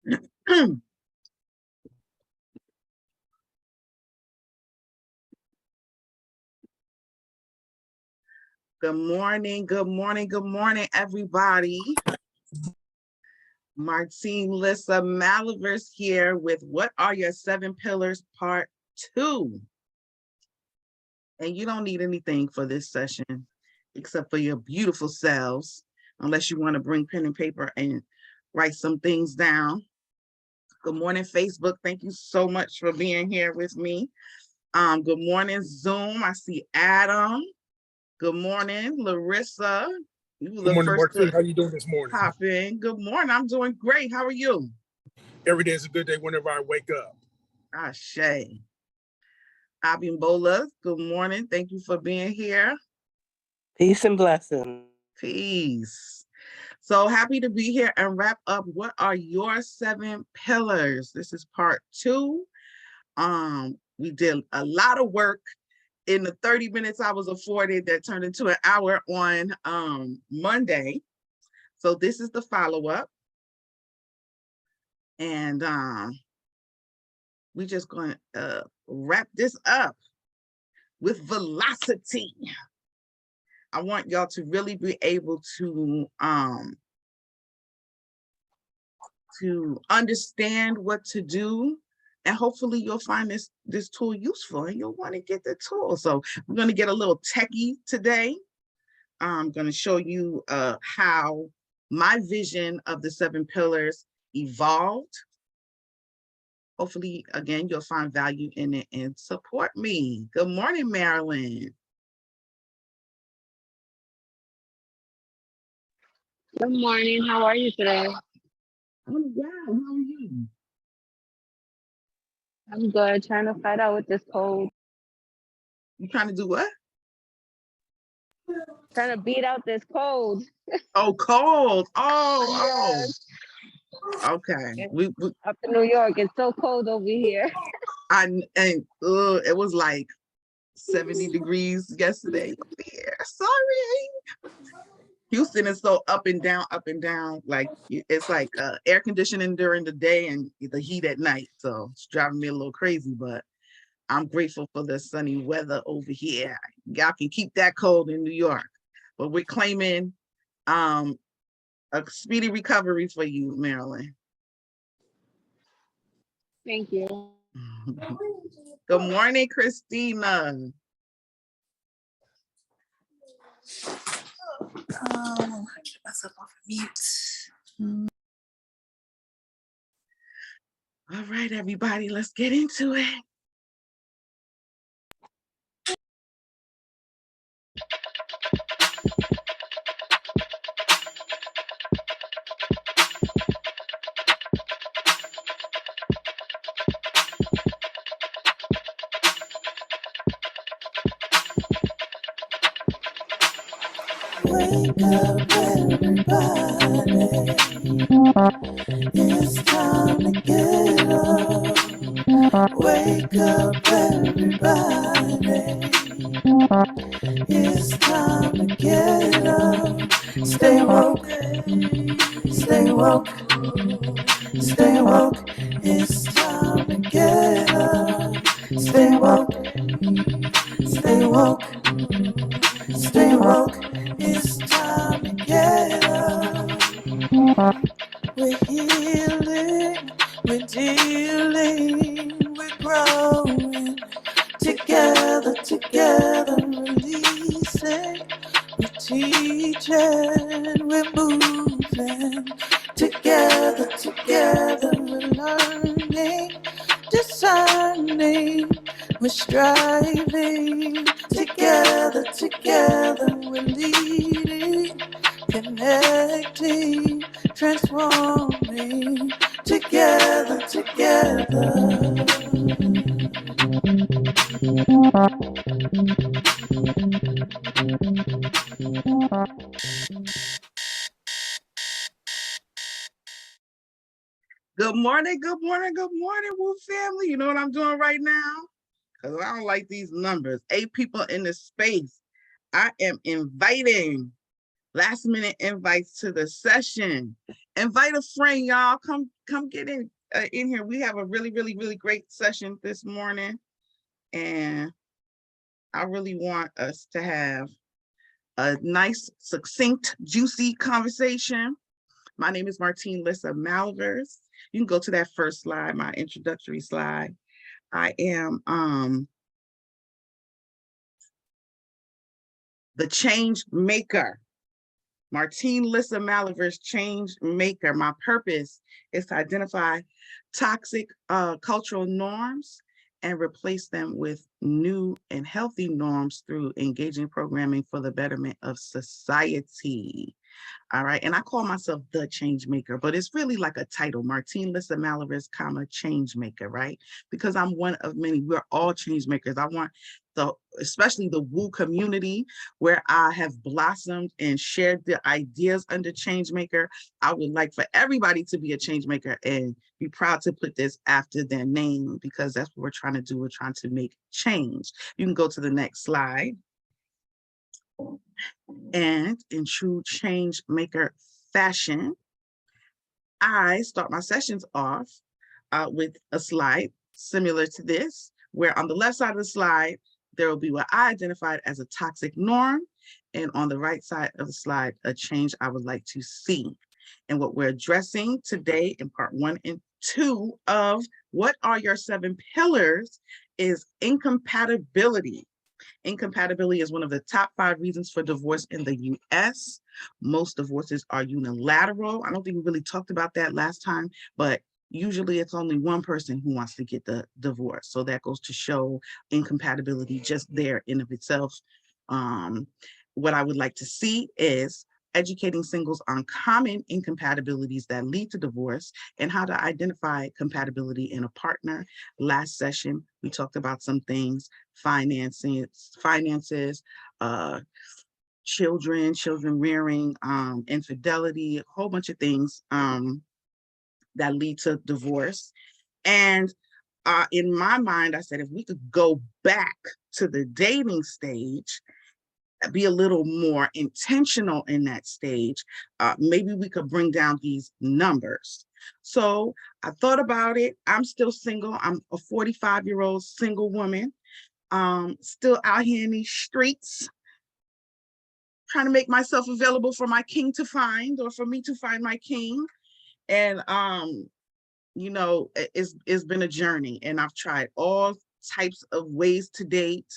Good morning, good morning, good morning, everybody. Martine Lissa Malivers here with What Are Your 7 Pillars Part 2. And you don't need anything for this session except for your beautiful selves, unless you want to bring pen and paper and write some things down. Good morning, Facebook. Thank you so much for being here with me. Good morning, Zoom. I see Adam. Good morning, Larissa. You were Good morning, first Martine. How you doing this morning? Hop in. Good morning. I'm doing great. How are you? Every day is a good day whenever I wake up. Ashe. Abimbola, good morning. Thank you for being here. Peace and blessings. Peace. So happy to be here and wrap up What Are Your 7 Pillars? This is part 2. We did a lot of work in the 30 minutes I was afforded that turned into an hour on Monday. So this is the follow-up. And we're just going to wrap this up with velocity. I want y'all to really be able to understand what to do, and hopefully you'll find this tool useful and you'll want to get the tool. So we're going to get a little techie today. I'm going to show you how my vision of the 7 pillars evolved. Hopefully, again, you'll find value in it and support me. Good morning, Marilyn. Good morning. How are you today? I'm well. How are you? I'm good. Trying to fight out with this cold. You trying to do what? Trying to beat out this cold. Oh, cold. Yes. Okay. We Up in New York, it's so cold over here. It was like 70 degrees yesterday over here. Sorry. Houston is so up and down. Like it's like air conditioning during the day and the heat at night. So it's driving me a little crazy, but I'm grateful for the sunny weather over here. Y'all can keep that cold in New York, but we're claiming a speedy recovery for you, Marilyn. Thank you. Good morning, Christina. Get myself off of mute. All right, everybody, let's get into it. Wake up, everybody. It's time to get up. Wake up, everybody. It's time to get up. Stay woke. Stay woke. Stay woke. It's time to get up. Stay woke. Stay woke. Stay woke. It's time to get up. We're healing, we're dealing, we're growing. Together, releasing. We're teaching, we're moving. Together, we're learning, discerning. We're striving. Together, we're leading, connecting, transforming. Together. Good morning, Woo family. You know what I'm doing right now? Because I don't like these numbers. 8 people in the space. I am inviting Last minute invites to the session. Invite a friend, y'all. Come get in here. We have a really great session this morning, and I really want us to have a nice, succinct, juicy conversation. My name is Martine Lissa Malivers. You can go to that first slide, my introductory slide. I am the change maker. Martine Lissa Malivers, change maker. My purpose is to identify toxic cultural norms and replace them with new and healthy norms through engaging programming for the betterment of society. All right, and I call myself the change maker, but it's really like a title, Martine Lissa Malivers, change maker, right? Because I'm one of many. We're all change makers. I want especially the Woo community, where I have blossomed and shared the ideas under change maker. I would like for everybody to be a change maker and be proud to put this after their name, because that's what we're trying to do. We're trying to make change. You can go to the next slide. And in true change maker fashion, I start my sessions off with a slide similar to this, where on the left side of the slide, there will be what I identified as a toxic norm. And on the right side of the slide, a change I would like to see. And what we're addressing today in part 1 and 2 of What Are Your 7 Pillars is incompatibility. Incompatibility is one of the top 5 reasons for divorce in the US. Most divorces are unilateral. I don't think we really talked about that last time, but usually it's only one person who wants to get the divorce. So that goes to show incompatibility just there in of itself. What I would like to see is educating singles on common incompatibilities that lead to divorce and how to identify compatibility in a partner. Last session, we talked about some things, finances, children rearing, infidelity, a whole bunch of things that lead to divorce. And in my mind, I said, if we could go back to the dating stage, be a little more intentional in that stage, maybe we could bring down these numbers. So I thought about it. I'm still single. I'm a 45-year-old single woman, still out here in these streets, trying to make myself available for my king to find, or for me to find my king. And you know, it's been a journey, and I've tried all types of ways to date.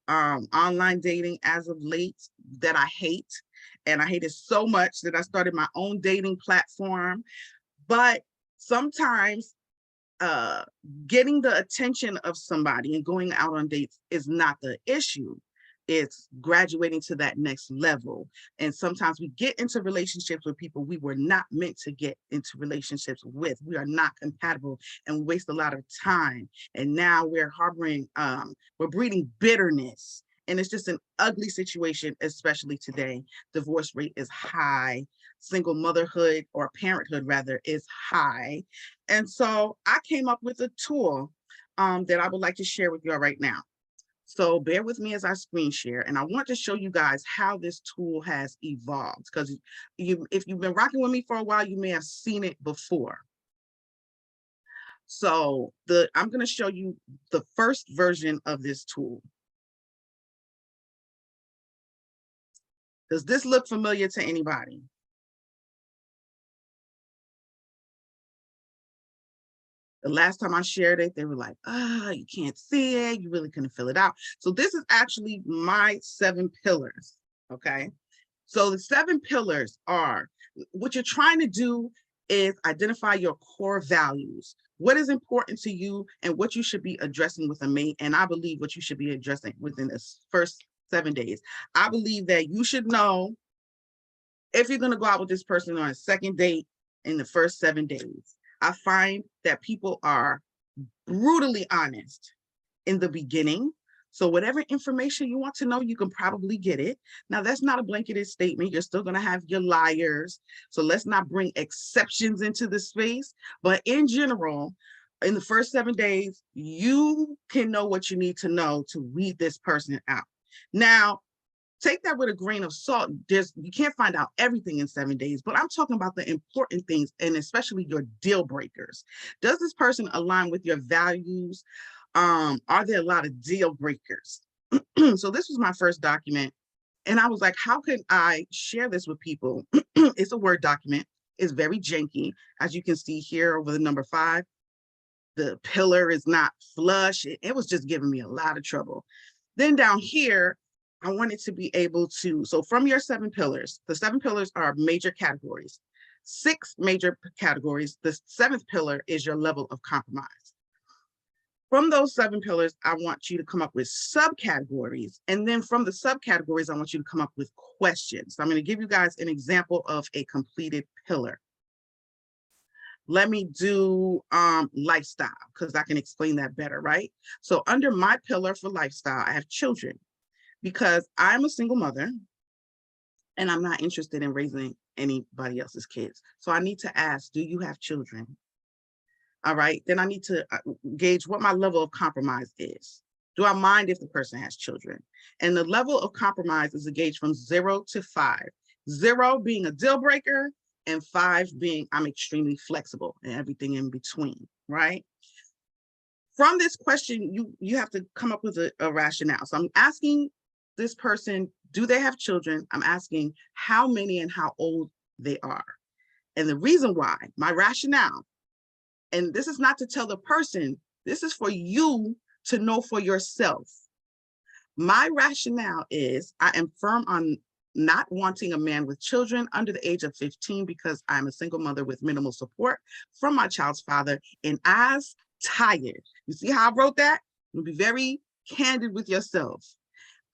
Online dating as of late that I hate. And I hate it so much that I started my own dating platform. But sometimes getting the attention of somebody and going out on dates is not the issue. It's graduating to that next level. And sometimes we get into relationships with people we were not meant to get into relationships with. We are not compatible, and we waste a lot of time. And now we're harboring, we're breeding bitterness. And it's just an ugly situation, especially today. Divorce rate is high. Single motherhood, or parenthood rather, is high. And so I came up with a tool that I would like to share with you all right now. So bear with me as I screen share, and I want to show you guys how this tool has evolved, because if you've been rocking with me for a while, you may have seen it before. So I'm going to show you the first version of this tool. Does this look familiar to anybody? The last time I shared it, they were like, you can't see it. You really couldn't fill it out. So this is actually my 7 pillars, okay? So the 7 pillars are, what you're trying to do is identify your core values. What is important to you and what you should be addressing with a mate. And I believe what you should be addressing within the first 7 days. I believe that you should know if you're gonna go out with this person on a second date in the first 7 days. I find that people are brutally honest in the beginning. So whatever information you want to know, you can probably get it. Now, that's not a blanketed statement. You're still going to have your liars. So let's not bring exceptions into the space. But in general, in the first 7 days, you can know what you need to know to weed this person out. Now, take that with a grain of salt. You can't find out everything in 7 days, but I'm talking about the important things, and especially your deal breakers. Does this person align with your values? Are there a lot of deal breakers? So this was my first document, and I was like, how can I share this with people? It's a Word document. It's very janky. As you can see here over the number 5, the pillar is not flush. It was just giving me a lot of trouble. Then down here, I wanted to be able to, so from your 7 pillars, the 7 pillars are major categories, 6 major categories. The 7th pillar is your level of compromise. From those 7 pillars, I want you to come up with subcategories. And then from the subcategories, I want you to come up with questions. So I'm going to give you guys an example of a completed pillar. Let me do lifestyle, because I can explain that better, right? So under my pillar for lifestyle, I have children, because I'm a single mother and I'm not interested in raising anybody else's kids. So I need to ask, do you have children? All right, then I need to gauge what my level of compromise is. Do I mind if the person has children? And the level of compromise is a gauge from 0 to 5. 0 being a deal breaker, and 5 being I'm extremely flexible, and everything in between, right? From this question, you have to come up with a rationale. So I'm asking this person, do they have children? I'm asking how many and how old they are. And the reason why, my rationale, and this is not to tell the person, this is for you to know for yourself. My rationale is I am firm on not wanting a man with children under the age of 15 because I'm a single mother with minimal support from my child's father, and as tired. You see how I wrote that? You'll be very candid with yourself.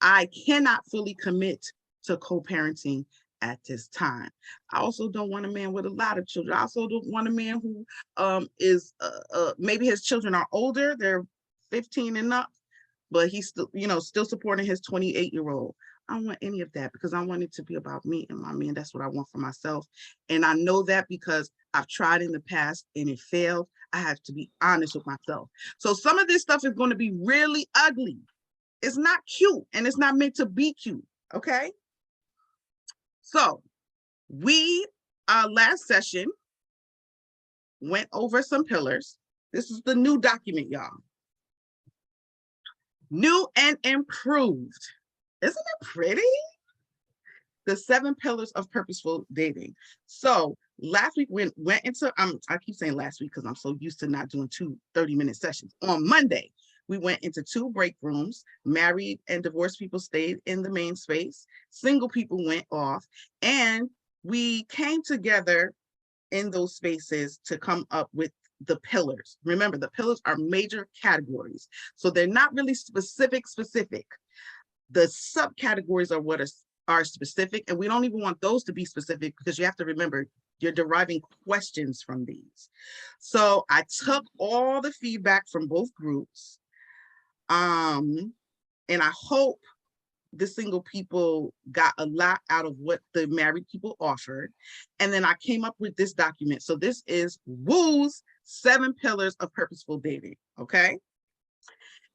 I cannot fully commit to co-parenting at this time. I also don't want a man with a lot of children. I also don't want a man who is maybe his children are older, they're 15 and up, but he's still, still supporting his 28-year-old. I don't want any of that, because I want it to be about me and my man. That's what I want for myself. And I know that because I've tried in the past and it failed. I have to be honest with myself. So some of this stuff is going to be really ugly. It's not cute, and it's not meant to be cute, okay? So we, last session, went over some pillars. This is the new document, y'all. New and improved. Isn't it pretty? The 7 pillars of purposeful dating. So last week we went into, I keep saying last week because I'm so used to not doing 2 30-minute sessions. On Monday, we went into 2 break rooms. Married and divorced people stayed in the main space. Single people went off, and we came together in those spaces to come up with the pillars. Remember, the pillars are major categories. So they're not really specific. The subcategories are what are specific, and we don't even want those to be specific, because you have to remember you're deriving questions from these. So I took all the feedback from both groups, and I hope the single people got a lot out of what the married people offered. And then I came up with this document. So this is WOO's 7 pillars of purposeful dating, okay?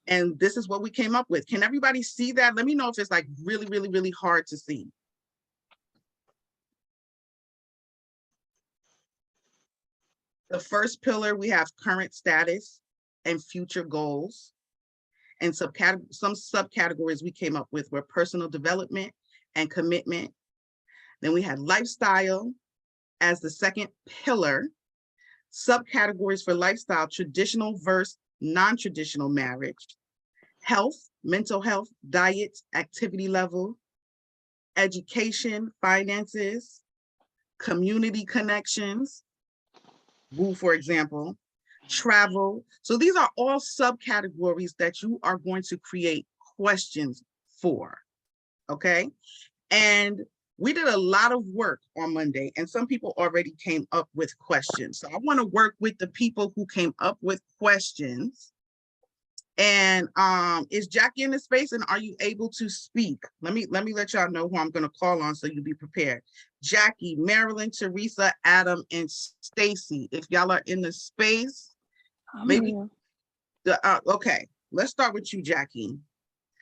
And this is what we came up with. Can everybody see that? Let me know if it's like really, really, really hard to see. The first pillar, we have current status and future goals. And some subcategories we came up with were personal development and commitment. Then we had lifestyle as the second pillar. Subcategories for lifestyle: traditional versus non-traditional marriage, health, mental health, diet, activity level, education, finances, community connections, Woo, for example, travel. So these are all subcategories that you are going to create questions for, okay? And we did a lot of work on Monday, and some people already came up with questions. So I want to work with the people who came up with questions. And is Jackie in the space, and are you able to speak? Let me let y'all know who I'm going to call on, so you'll be prepared. Jackie, Marilyn, Teresa, Adam, and Stacy. If y'all are in the space, maybe okay. Let's start with you, Jackie.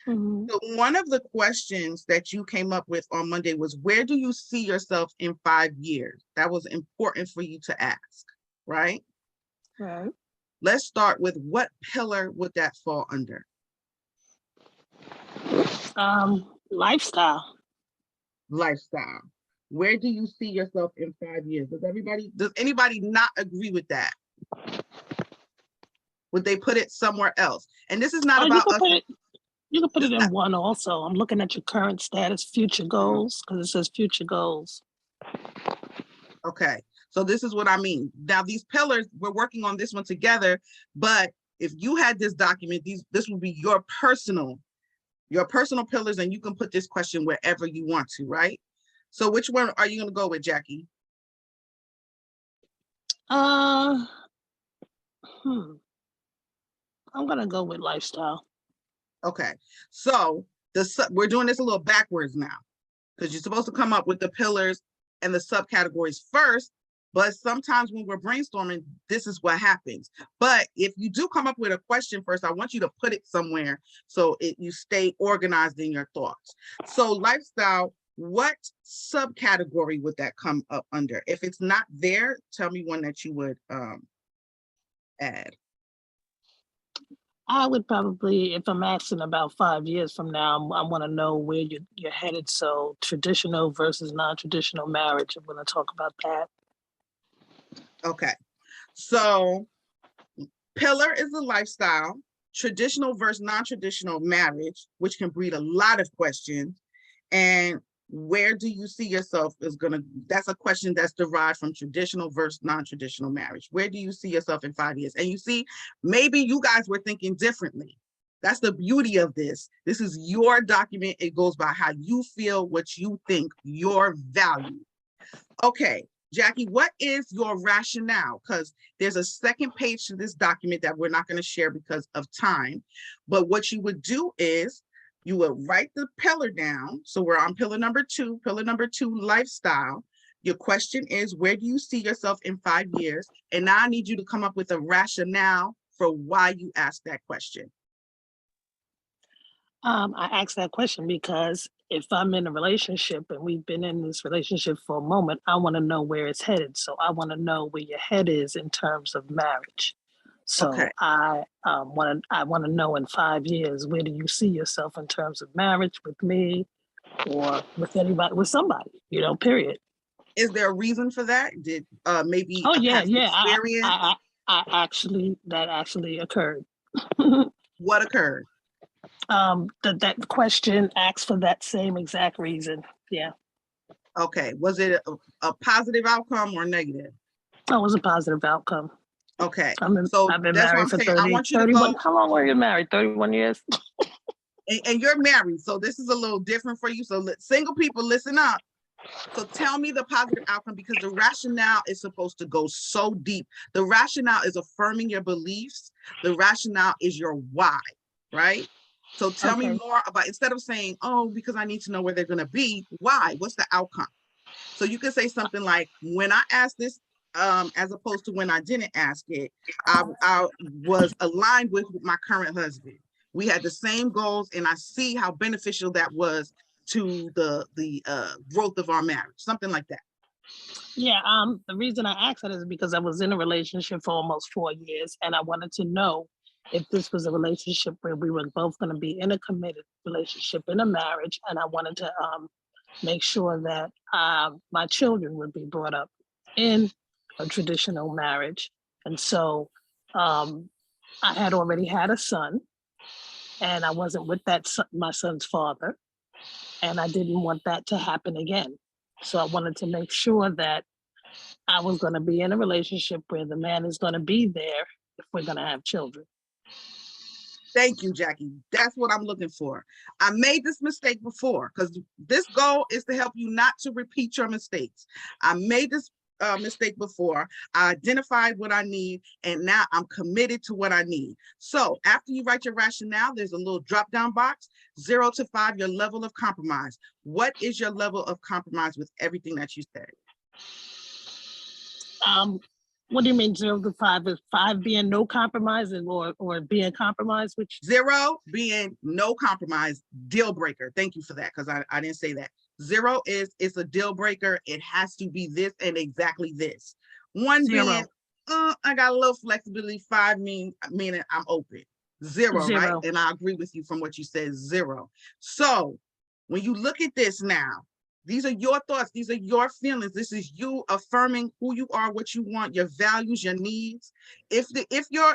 Mhm. So one of the questions that you came up with on Monday was, where do you see yourself in 5 years? That was important for you to ask, right? Right. Let's start with, what pillar would that fall under? Lifestyle. Lifestyle. Where do you see yourself in 5 years? Does anybody not agree with that? Would they put it somewhere else? And this is not Oh, about us. you can put This it is in not- one also. I'm looking at your current status, future goals, because it says future goals. Okay, so this is what I mean. Now, these pillars, we're working on this one together, but if you had this document, this would be your personal pillars, and you can put this question wherever you want to, right? So which one are you gonna go with, Jackie? I'm gonna go with lifestyle. Okay, so we're doing this a little backwards now, because you're supposed to come up with the pillars and the subcategories first, but sometimes when we're brainstorming, this is what happens. But if you do come up with a question first, I want you to put it somewhere so you stay organized in your thoughts. So lifestyle, what subcategory would that come up under? If it's not there, tell me one that you would add. I would probably, if I'm asking about 5 years from now, I want to know where you're headed. So traditional versus non-traditional marriage. I'm going to talk about that. Okay, so pillar is the lifestyle, traditional versus non-traditional marriage, which can breed a lot of questions. And where do you see yourself that's a question that's derived from traditional versus non-traditional marriage. Where do you see yourself in 5 years? And you see, maybe you guys were thinking differently. That's the beauty of this. This is your document. It goes by how you feel, what you think, your value. Okay, Jackie, what is your rationale? Because there's a second page to this document that we're not going to share because of time. But what you would do is you would write the pillar down. So we're on pillar number 2, lifestyle. Your question is, where do you see yourself in 5 years? And now I need you to come up with a rationale for why you asked that question. I asked that question because if I'm in a relationship and we've been in this relationship for a moment, I want to know where it's headed. So I want to know where your head is in terms of marriage. So Okay. I want to know in 5 years, where do you see yourself in terms of marriage with me or with anybody, with somebody, period. Is there a reason for that? Did maybe Oh a yeah, past yeah. experience? That actually occurred. What occurred? That question asks for that same exact reason. Yeah. Okay, was it a positive outcome or negative? It was a positive outcome. Okay, I've been that's what married I'm for saying. I 30, want you to 31. go, How long were you married? 31 years? and you're married, so this is a little different for you. So single people, listen up. So tell me the positive outcome, because the rationale is supposed to go so deep. The rationale is affirming your beliefs. The rationale is your why, right? So tell me more about, instead of saying, oh, because I need to know where they're going to be, why? What's the outcome? So you can say something like, when I asked this, as opposed to when I didn't ask it, I was aligned with my current husband. We had the same goals, and I see how beneficial that was to the growth of our marriage, something like that. Yeah, the reason I asked that is because I was in a relationship for almost 4 years, and I wanted to know if this was a relationship where we were both going to be in a committed relationship, in a marriage, and I wanted to make sure that my children would be brought up in a traditional marriage. And so I had already had a son, and I wasn't with my son's father, and I didn't want that to happen again. So I wanted to make sure that I was going to be in a relationship where the man is going to be there if we're going to have children. Thank you, Jackie. That's what I'm looking for. I made this mistake before, because this goal is to help you not to repeat your mistakes. I made this mistake before. I identified what I need, and now I'm committed to what I need. So after you write your rationale, there's a little drop-down box, 0 to 5, your level of compromise. What is your level of compromise with everything that you said? What do you mean 0 to 5? Is 5 being no compromise or being compromised? Which 0 being no compromise, deal breaker. Thank you for that, because I didn't say that. 0 is it's a deal breaker. It has to be this and exactly this. 1 0. being, I got a little flexibility. 5 meaning I'm open. 0, right? 0. And I agree with you from what you said, 0. So when you look at this now, these are your thoughts. These are your feelings. This is you affirming who you are, what you want, your values, your needs. If your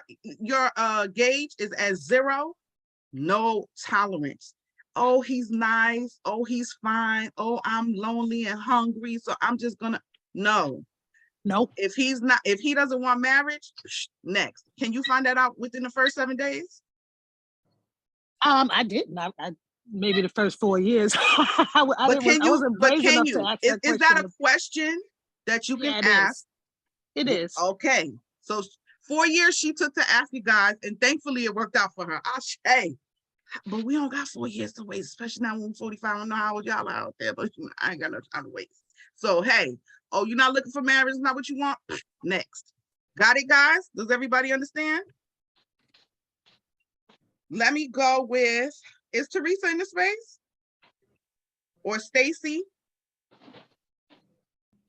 gauge is at 0, no tolerance. Oh, he's nice. Oh, he's fine. Oh, I'm lonely and hungry, so I'm just gonna no. Nope. If he doesn't want marriage, next. Can you find that out within the first 7 days? I didn't. I maybe the first 4 years. I wasn't brave enough to ask that question. Is that a question that you can ask? It is. Okay. So 4 years she took to ask you guys, and thankfully it worked out for her. Hey, but we don't got 4 years to wait, especially now when we're 45. I don't know how old y'all are out there, but I ain't got no time to wait. So hey, oh, you're not looking for marriage, is not what you want? Next. Got it, guys? Does everybody understand? Let me go with, is Teresa in the space? Or Stacy?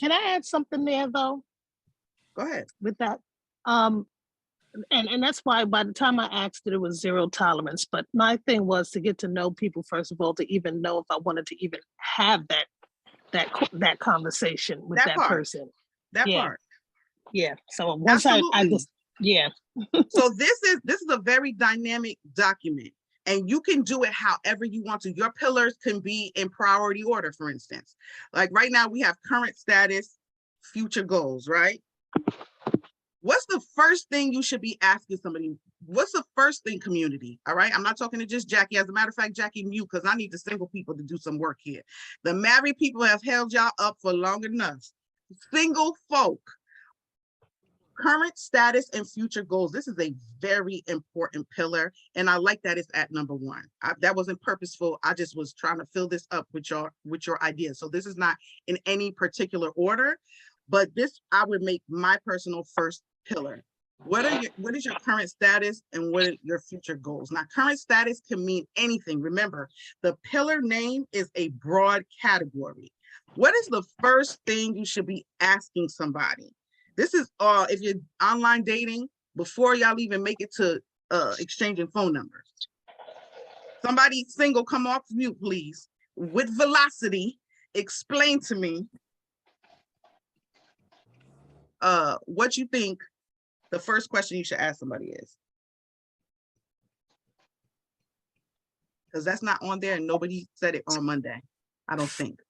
Can I add something there though? Go ahead. With that. And that's why by the time I asked it was 0 tolerance. But my thing was to get to know people, first of all, to even know if I wanted to even have that conversation with that person. That part. Yeah. So once I just, yeah. So this is a very dynamic document, and you can do it however you want to. Your pillars can be in priority order, for instance. Like right now we have current status, future goals, right? What's the first thing you should be asking somebody? What's the first thing, community? All right. I'm not talking to just Jackie. As a matter of fact, Jackie, mute, because I need the single people to do some work here. The married people have held y'all up for long enough. Single folk, current status and future goals. This is a very important pillar. And I like that it's at number 1. That wasn't purposeful. I just was trying to fill this up with your ideas. So this is not in any particular order, but this I would make my personal first pillar. What is your current status and what are your future goals? Now, current status can mean anything. Remember, the pillar name is a broad category. What is the first thing you should be asking somebody? This is if you're online dating, before y'all even make it to exchanging phone numbers. Somebody single, come off mute, please. With velocity, explain to me what you think the first question you should ask somebody is. Because that's not on there and nobody said it on Monday, I don't think.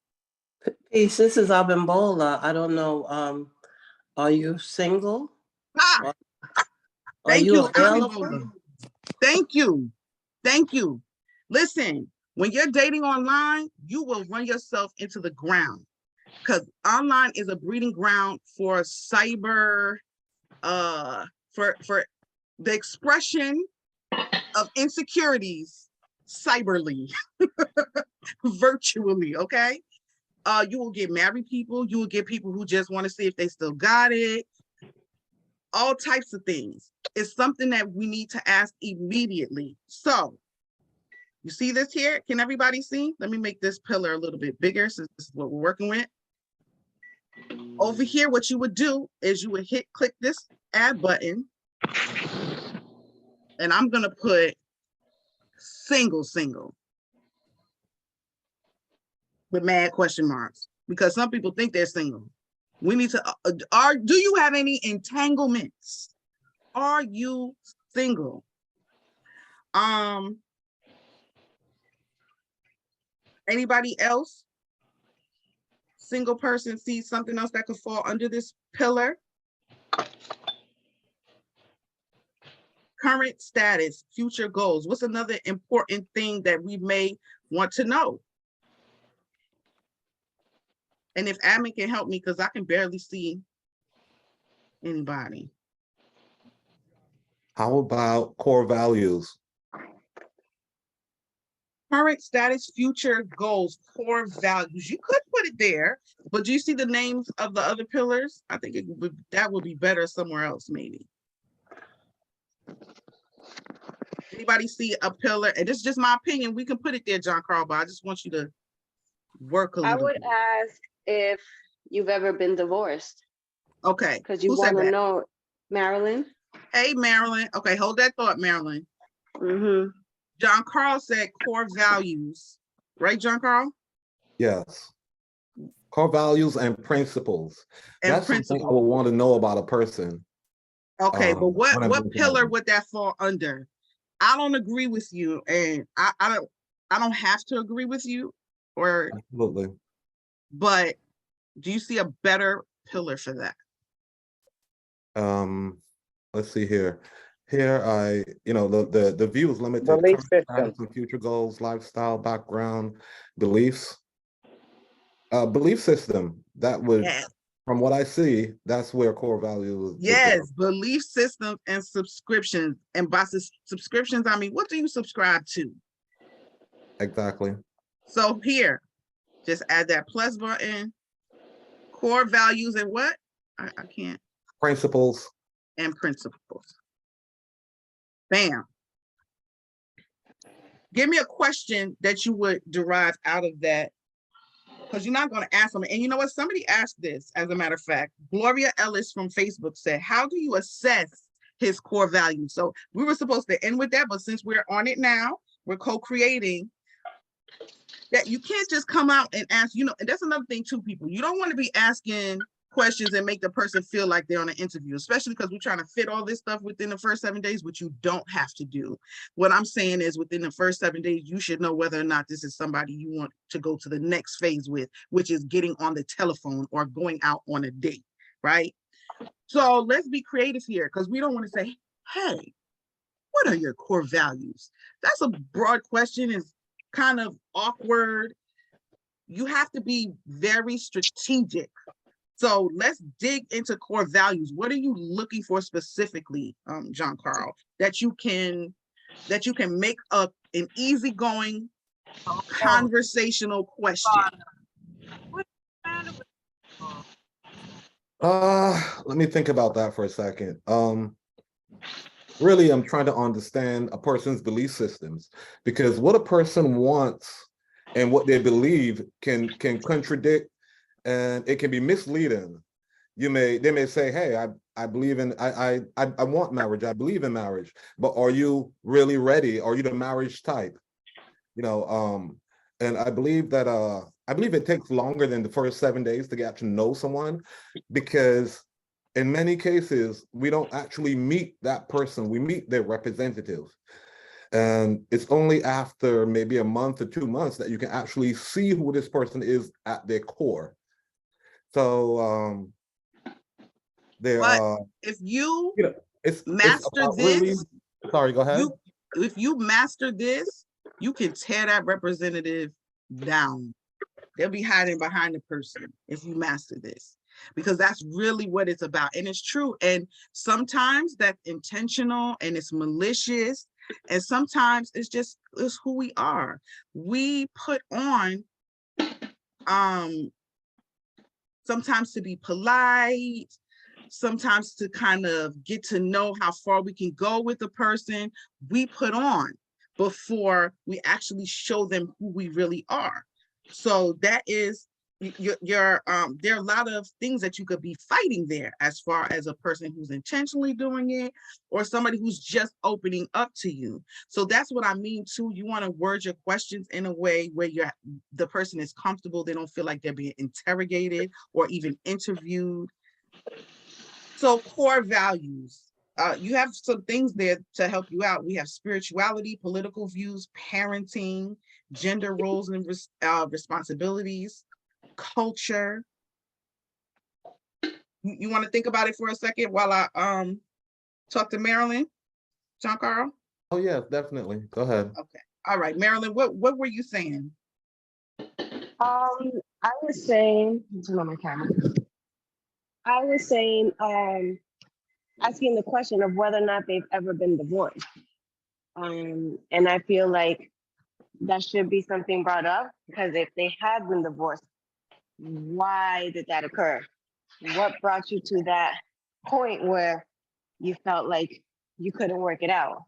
Peace, this is Abimbola. I don't know, are you single? Ah, Are you available? Abimbola. Thank you. Thank you. Listen, when you're dating online, you will run yourself into the ground, because online is a breeding ground for cyber, for the expression of insecurities cyberly, virtually, okay? You will get married people, you will get people who just want to see if they still got it, all types of things. It's something that we need to ask immediately. So, you see this here? Can everybody see? Let me make this pillar a little bit bigger since this is what we're working with. Over here, what you would do is you would click this add button, and I'm gonna put single with mad question marks, because some people think they're single. We need to, do you have any entanglements? Are you single? Anybody else? Single person sees something else that could fall under this pillar? Current status, future goals. What's another important thing that we may want to know? And if admin can help me, because I can barely see anybody. How about core values? Current status, future goals, core values. You could put it there, but do you see the names of the other pillars? I think that would be better somewhere else, maybe. Anybody see a pillar? And this is just my opinion. We can put it there, John Carl, but I just want you to work a I little would bit. ask if you've ever been divorced, Okay. because you Who said want to that? know, Marilyn. Hey, Marilyn. Okay, hold that thought, Marilyn. Mm-hmm. John Carl said core values. Right, John Carl? Yes. Core values and principles. And That's something I principles. would want to know about a person. Okay, but when I'm what getting to know pillar them. would that fall under? I don't agree with you, and I don't have to agree with you, Absolutely. but do you see a better pillar for that? Let's see here. Here the view is limited. Belief Current system. status and future goals, lifestyle, background, beliefs. Belief system. That would, Yes. from what I see, that's where core value would go. Yes, belief systems and subscriptions. And by subscriptions, I mean, what do you subscribe to? Exactly. So here, just add that plus button, core values and what? I can't. Principles. And principles. Bam. Give me a question that you would derive out of that, because you're not going to ask them. And you know what? Somebody asked this, as a matter of fact. Gloria Ellis from Facebook said, how do you assess his core values? So we were supposed to end with that, but since we're on it now, we're co-creating, that you can't just come out and ask, and that's another thing too, people. You don't want to be asking questions and make the person feel like they're on an interview, especially because we're trying to fit all this stuff within the first 7 days, which you don't have to do. What I'm saying is within the first 7 days, you should know whether or not this is somebody you want to go to the next phase with, which is getting on the telephone or going out on a date, right? So let's be creative here, because we don't want to say, hey, what are your core values? That's a broad question. It's kind of awkward. You have to be very strategic. So let's dig into core values. What are you looking for specifically, John Carl, that you can make up an easygoing conversational question? Let me think about that for a second. Really, I'm trying to understand a person's belief systems, because what a person wants and what they believe can contradict, and it can be misleading. They may say, hey, I believe in, I want marriage, I believe in marriage, but are you really ready? Are you the marriage type? And I believe that it takes longer than the first 7 days to get to know someone, because in many cases, we don't actually meet that person, we meet their representative. And it's only after maybe a month or 2 months that you can actually see who this person is at their core. So if you it's master about this, really, sorry, go ahead. If you master this, you can tear that representative down. They'll be hiding behind the person if you master this, because that's really what it's about. And it's true. And sometimes that's intentional and it's malicious. And sometimes it's who we are. We put on, sometimes to be polite, sometimes to kind of get to know how far we can go with the person, we put on before we actually show them who we really are. So that is there are a lot of things that you could be fighting there, as far as a person who's intentionally doing it or somebody who's just opening up to you. So that's what I mean too. You want to word your questions in a way where the person is comfortable. They don't feel like they're being interrogated or even interviewed. So core values, you have some things there to help you out. We have spirituality, political views, parenting, gender roles and responsibilities, culture. You want to think about it for a second while I talk to Marilyn, John Carl? Oh yeah, definitely. Go ahead. Okay. All right, Marilyn, what were you saying? I was saying, turn on my camera. I was saying, asking the question of whether or not they've ever been divorced. And I feel like that should be something brought up, because if they have been divorced, why did that occur? What brought you to that point where you felt like you couldn't work it out?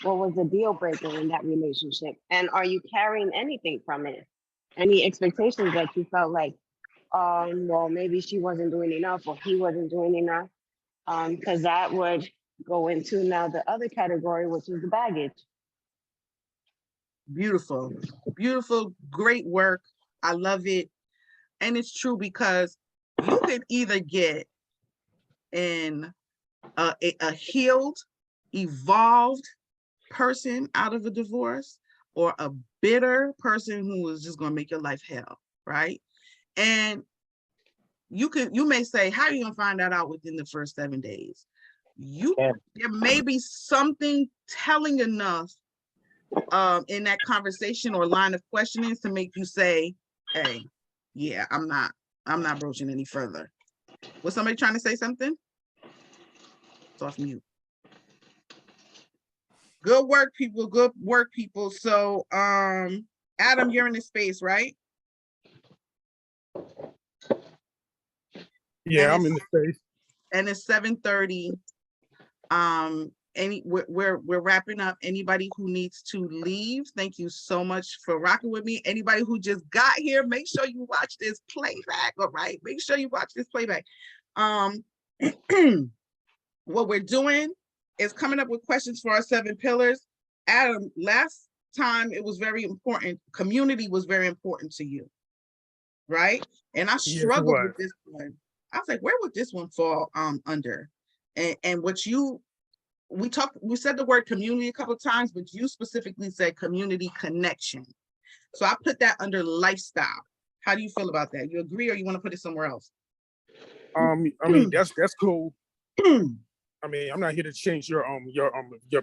What was the deal breaker in that relationship? And are you carrying anything from it? Any expectations that you felt like, well, maybe she wasn't doing enough or he wasn't doing enough? Because that would go into now the other category, which is the baggage. Beautiful, beautiful, great work. I love it. And it's true because you could either get a healed, evolved person out of a divorce or a bitter person who is just going to make your life hell, right? And you may say, how are you going to find that out within the first 7 days? There may be something telling enough in that conversation or line of questioning to make you say, hey, yeah, I'm not broaching any further. Was somebody trying to say something? It's off mute. Good work, people. Good work, people. So, Adam, you're in this space, right? Yeah, I'm in the space. And it's 7:30. We're wrapping up. Anybody who needs to leave, thank you so much for rocking with me. Anybody who just got here, make sure you watch this playback. All right, make sure you watch this playback. What we're doing is coming up with questions for our 7 pillars. Adam, last time it was very important. Community was very important to you, right? And I struggled with this one. I was like, where would this one fall under? And what we said the word community a couple of times, but you specifically said community connection. So I put that under lifestyle. How do you feel about that? You agree, or you want to put it somewhere else? I mean, that's cool. I mean, I'm not here to change your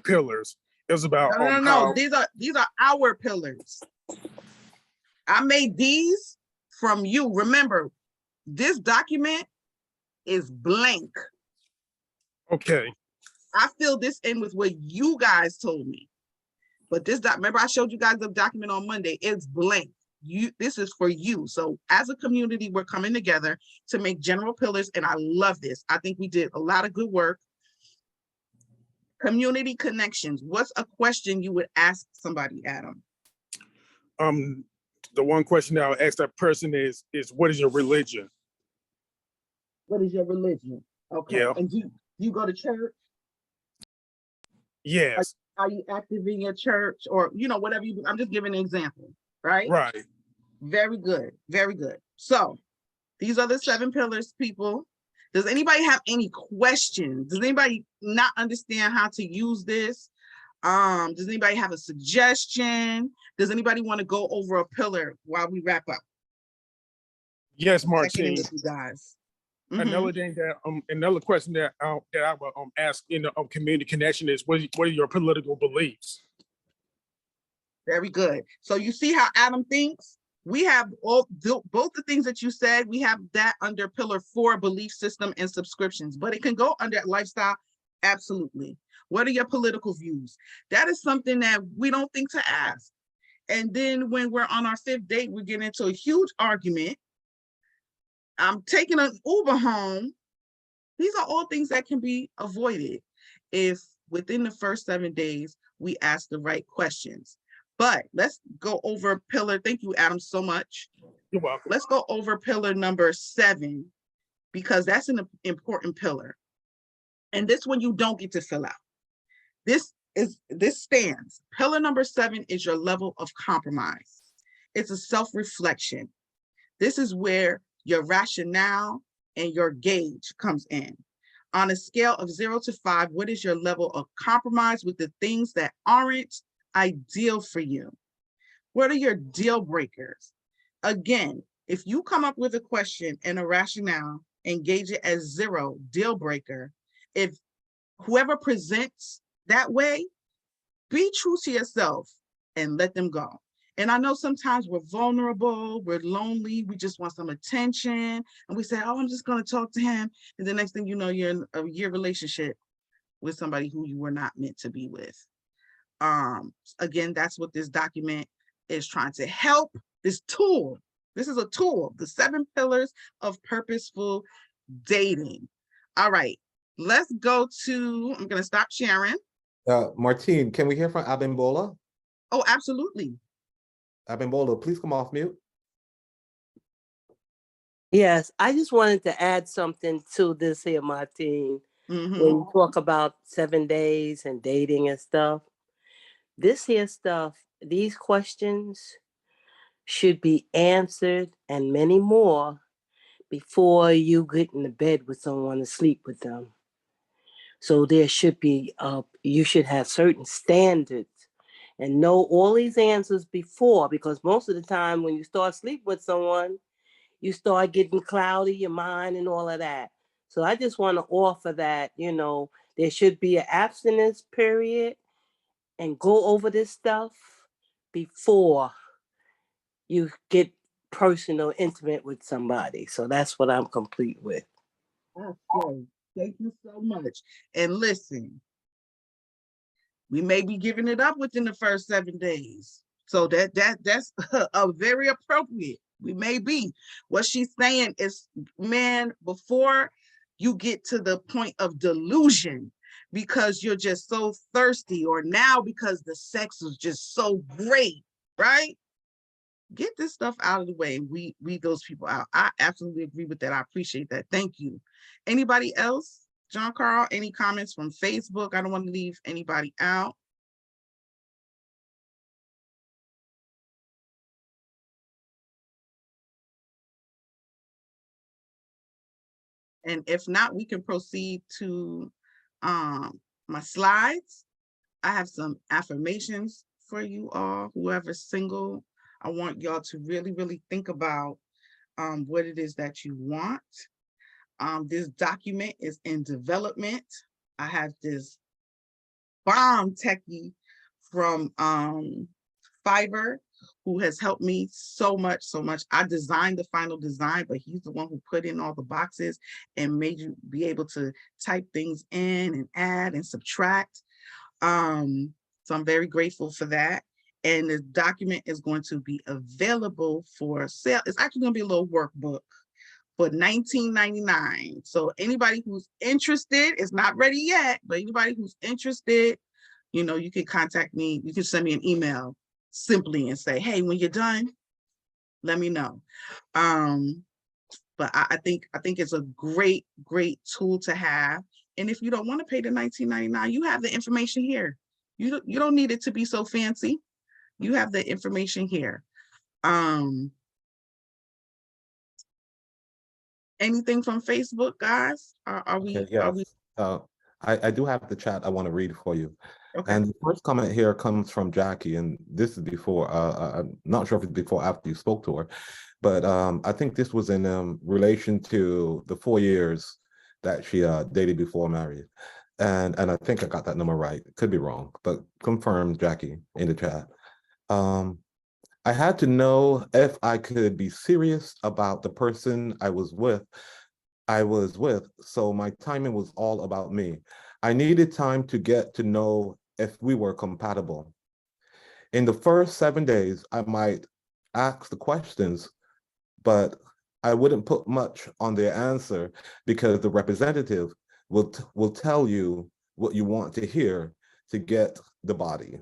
pillars. It was about no. These are our pillars. I made these from you. Remember, this document is blank. Okay. I filled this in with what you guys told me. But remember I showed you guys the document on Monday. It's blank. This is for you. So as a community, we're coming together to make general pillars, and I love this. I think we did a lot of good work. Community connections. What's a question you would ask somebody, Adam? The one question that I'll ask that person is what is your religion? What is your religion? Okay. Yeah. And do you go to church? Yes. Are you active in your church, or whatever you do? I'm just giving an example, right? Right. Very good. Very good. So these are the 7 pillars, people. Does anybody have any questions? Does anybody not understand how to use this? Does anybody have a suggestion? Does anybody want to go over a pillar while we wrap up? Yes, Martine. With you guys. Another thing another question that I will ask in the community connection is what are your political beliefs? Very good. So you see how Adam thinks? We have both the things that you said. We have that under pillar 4, belief system and subscriptions, but it can go under lifestyle. Absolutely. What are your political views? That is something that we don't think to ask. And then when we're on our 5th date, we get into a huge argument. I'm taking an Uber home. These are all things that can be avoided if within the first 7 days, we ask the right questions. But let's go over pillar. Thank you, Adam, so much. You're welcome. Let's go over pillar number 7, because that's an important pillar. And this one you don't get to fill out. This stands. Pillar number 7 is your level of compromise. It's a self-reflection. This is where your rationale and your gauge comes in. On a scale of 0 to 5, what is your level of compromise with the things that aren't ideal for you? What are your deal breakers? Again, if you come up with a question and a rationale and gauge it as 0, deal breaker, if whoever presents that way, be true to yourself and let them go. And I know sometimes we're vulnerable, we're lonely, we just want some attention, and we say, oh, I'm just going to talk to him. And the next thing you know, you're in a year relationship with somebody who you were not meant to be with. Again, that's what this document is trying to help. This tool This is a tool, the 7 pillars of purposeful dating. All right, let's go to, I'm gonna stop sharing. Martine, can we hear from Abimbola? Oh, absolutely. Abimbola, please come off mute. Yes, I just wanted to add something to this here, Martine. When you talk about 7 days and dating and stuff, this here stuff, these questions should be answered and many more before you get in the bed with someone to sleep with them. So there should be, you should have certain standards and know all these answers before, because most of the time when you start sleep with someone, you start getting cloudy, your mind and all of that. So I just want to offer that, there should be an abstinence period and go over this stuff before you get personal, intimate with somebody. So that's what I'm complete with. Okay, thank you so much. And listen, we may be giving it up within the first 7 days. So that's a very appropriate. We may be. What she's saying is, man, before you get to the point of delusion because you're just so thirsty, or now because the sex is just so great, right? Get this stuff out of the way and weed those people out. I absolutely agree with that. I appreciate that. Thank you. Anybody else? John Carl, any comments from Facebook? I don't want to leave anybody out. And if not, we can proceed to my slides. I have some affirmations for you all, whoever's single. I want y'all to really, really think about what it is that you want. This document is in development. I have this bomb techie from Fiverr who has helped me so much, so much. I designed the final design, but he's the one who put in all the boxes and made you be able to type things in and add and subtract. So I'm very grateful for that. And the document is going to be available for sale. It's actually going to be a little workbook for $19.99. So anybody who's interested, it's not ready yet, but anybody who's interested, you can contact me. You can send me an email simply and say, hey, when you're done, let me know. But I think it's a great tool to have. And if you don't want to pay the $19.99, you have the information here. You don't need it to be so fancy. You have the information here. Anything from Facebook, guys? Are we? Okay, yes. Are we? I do have the chat I want to read for you. Okay. And the first comment here comes from Jackie, and this is before, I'm not sure if it's before or after you spoke to her, but I think this was in relation to the 4 years that she dated before married. And I think I got that number right. Could be wrong, but confirm, Jackie, in the chat. I had to know if I could be serious about the person I was with, so my timing was all about me. I needed time to get to know if we were compatible. In the first 7 days, I might ask the questions, but I wouldn't put much on their answer because the representative will tell you what you want to hear to get the body.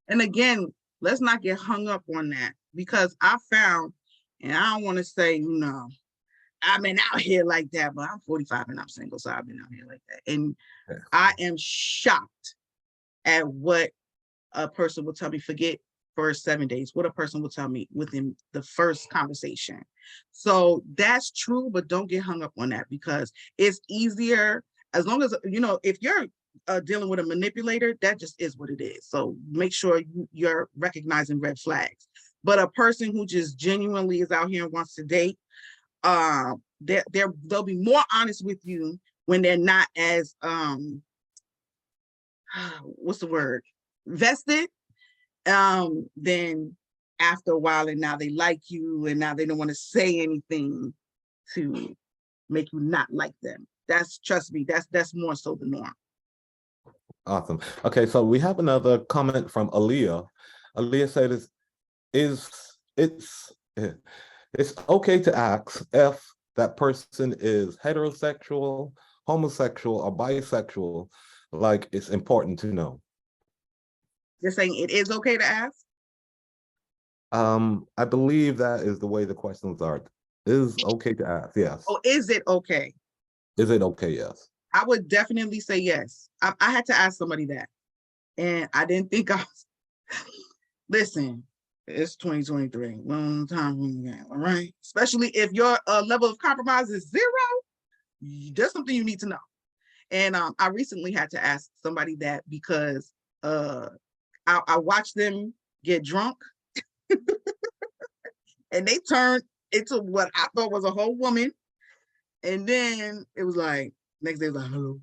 And again, let's not get hung up on that, because I found, and I don't want to say, I've been out here like that, but I'm 45 and I'm single, so I've been out here like that. And Yeah. I am shocked at what a person will tell me. Forget first 7 days, what a person will tell me within the first conversation. So that's true, but don't get hung up on that, because it's easier, as long as, if you're dealing with a manipulator, that just is what it is. So make sure you're recognizing red flags. But a person who just genuinely is out here and wants to date, they'll be more honest with you when they're not as what's the word, vested, then after a while, and now they like you, and now they don't want to say anything to make you not like them. Trust me, that's more so the norm. Awesome. Okay, so we have another comment from Aaliyah. Aaliyah said, It's okay to ask if that person is heterosexual, homosexual, or bisexual. Like, it's important to know. You're saying it is okay to ask? I believe that is the way the questions are. Is okay to ask, yes. Oh, is it okay? Is it okay? Yes. I would definitely say yes. I had to ask somebody that, and I didn't think I was. Listen, it's 2023. Long time from now, all right? Especially if your level of compromise is 0, there's something you need to know. And I recently had to ask somebody that because I watched them get drunk and they turned into what I thought was a whole woman. And then it was like, next day it was like, hello.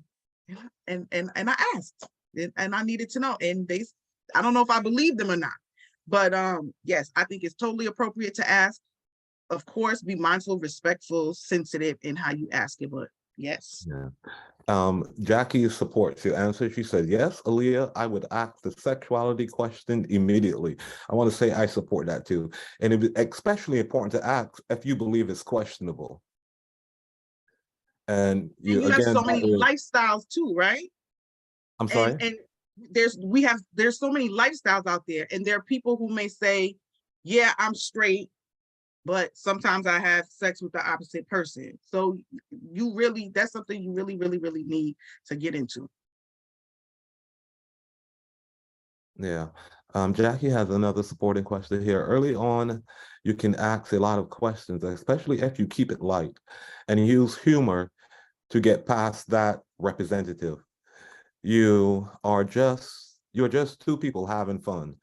And I asked, and I needed to know. And I don't know if I believed them or not. But yes, I think it's totally appropriate to ask. Of course, be mindful, respectful, sensitive in how you ask it. But yes. Yeah. Jackie supports your answer. She said, yes, Aaliyah, I would ask the sexuality question immediately. I want to say I support that too. And it's especially important to ask if you believe it's questionable. And you have again, so many lifestyles too, right? I'm sorry? And there's so many lifestyles out there, and there are people who may say, yeah, I'm straight, but sometimes I have sex with the opposite person. So that's something you really, really, really need to get into. Yeah. Jackie has another supporting question here. Early on, you can ask a lot of questions, especially if you keep it light and use humor to get past that representative. You're just two people having fun.